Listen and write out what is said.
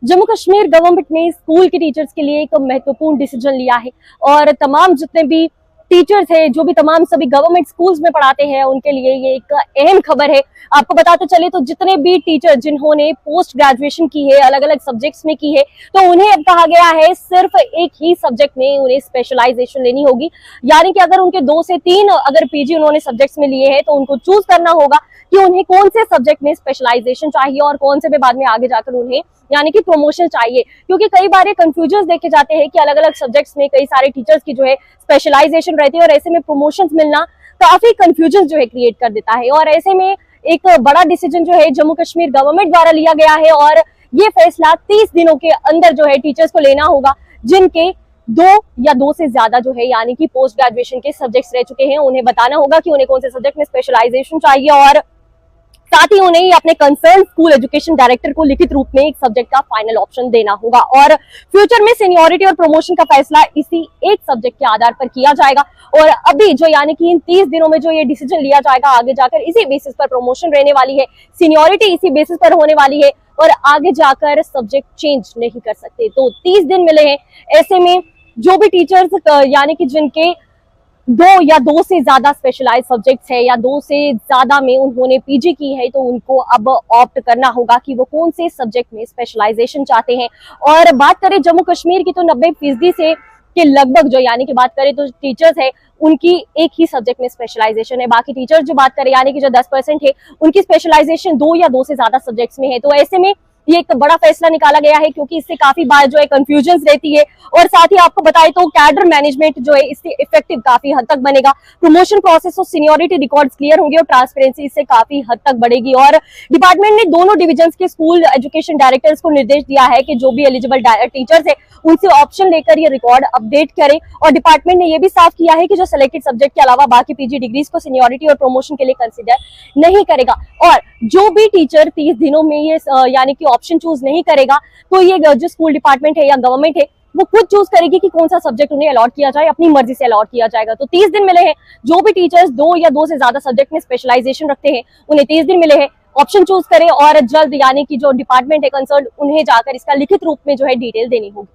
Jammu Kashmir government ने school के teachers के लिए एक महत्वपूर्ण डिसीजन लिया है और तमाम जितने भी टीचर्स हैं जो भी तमाम सभी गवर्नमेंट स्कूल्स में पढ़ाते हैं उनके लिए ये एक अहम खबर है। आपको बताते चले तो जितने भी टीचर जिन्होंने पोस्ट ग्रेजुएशन की है, अलग अलग सब्जेक्ट्स में की है, तो उन्हें अब कहा गया है सिर्फ एक ही सब्जेक्ट में उन्हें स्पेशलाइजेशन लेनी होगी। यानी कि अगर उनके 2 से 3 अगर पीजी उन्होंने सब्जेक्ट्स में लिए हैं तो उनको चूज करना होगा कि उन्हें कौन से सब्जेक्ट में स्पेशलाइजेशन चाहिए और कौन से में बाद में आगे जाकर उन्हें यानी कि प्रमोशन चाहिए। क्योंकि कई बार ये कंफ्यूजन देखे जाते हैं कि अलग अलग सब्जेक्ट्स में कई सारे टीचर्स की जो है स्पेशलाइजेशन रहती है और ऐसे में प्रमोशंस मिलना काफी कंफ्यूजन जो है क्रिएट कर देता है। और ऐसे में एक बड़ा डिसीजन जो है जम्मू कश्मीर गवर्नमेंट द्वारा लिया गया है और ये फैसला 30 दिनों के अंदर जो है टीचर्स को लेना होगा जिनके 2 या 2 से ज्यादा जो है यानी कि पोस्ट ग्रेजुएशन के सब्जेक्ट्स रह चुके हैं। उन्हें बताना होगा कि उन्हें कौन से सब्जेक्ट में स्पेशलाइजेशन चाहिए और साथ ही उन्हें अपने कंसर्न स्कूल एजुकेशन डायरेक्टर को लिखित रूप में एक सब्जेक्ट का फाइनल ऑप्शन देना होगा। और फ्यूचर में सीनियरिटी और प्रमोशन का फैसला इसी एक सब्जेक्ट के आधार पर किया जाएगा। और अभी जो यानी कि इन 30 दिनों में जो ये डिसीजन लिया जाएगा, आगे जाकर इसी बेसिस पर प्रमोशन रहने वाली है, सीनियरिटी इसी बेसिस पर होने वाली है और आगे जाकर सब्जेक्ट चेंज नहीं कर सकते। तो 30 दिन मिले हैं, ऐसे में जो भी टीचर्स यानी कि जिनके 2 या 2 से ज्यादा स्पेशलाइज सब्जेक्ट्स है या 2 से ज्यादा में उन्होंने पीजी की है, तो उनको अब ऑप्ट करना होगा कि वो कौन से सब्जेक्ट में स्पेशलाइजेशन चाहते हैं। और बात करें जम्मू कश्मीर की तो 90% से के लगभग जो यानी कि बात करें तो टीचर्स है उनकी एक ही सब्जेक्ट में स्पेशलाइजेशन है। बाकी टीचर्स जो बात करें यानी कि जो 10% है उनकी स्पेशलाइजेशन 2 या 2 से ज्यादा सब्जेक्ट्स में है। तो ऐसे में ये एक बड़ा फैसला निकाला गया है क्योंकि इससे काफी बार जो है कंफ्यूजन रहती है। और साथ ही आपको बताएं तो कैडर मैनेजमेंट जो है इससे इफेक्टिव काफी हद तक बनेगा। प्रमोशन प्रोसेस और सीनियरिटी रिकॉर्ड्स क्लियर होंगे और ट्रांसपेरेंसी इससे काफी हद तक बढ़ेगी। और डिपार्टमेंट ने दोनों डिविजन्स के स्कूल एजुकेशन डायरेक्टर्स को निर्देश दिया है कि जो भी एलिजिबल टीचर्स है उनसे ऑप्शन लेकर ये रिकॉर्ड अपडेट करें। और डिपार्टमेंट ने यह भी साफ किया है कि जो सिलेक्टेड सब्जेक्ट के अलावा बाकी पीजी डिग्रीज को सीनियरिटी और प्रमोशन के लिए कंसिडर नहीं करेगा। और जो भी टीचर 30 दिनों में ये यानी कि ऑप्शन चूज नहीं करेगा तो ये जो स्कूल डिपार्टमेंट है या गवर्नमेंट है वो खुद चूज करेगी कि कौन सा सब्जेक्ट उन्हें अलॉट किया जाए, अपनी मर्जी से अलॉट किया जाएगा। तो 30 दिन मिले हैं, जो भी टीचर्स 2 या 2 से ज्यादा सब्जेक्ट में स्पेशलाइजेशन रखते हैं उन्हें 30 दिन मिले हैं, ऑप्शन चूज करें और जल्द यानी कि जो डिपार्टमेंट है कंसर्न उन्हें जाकर इसका लिखित रूप में जो है डिटेल देनी होगी।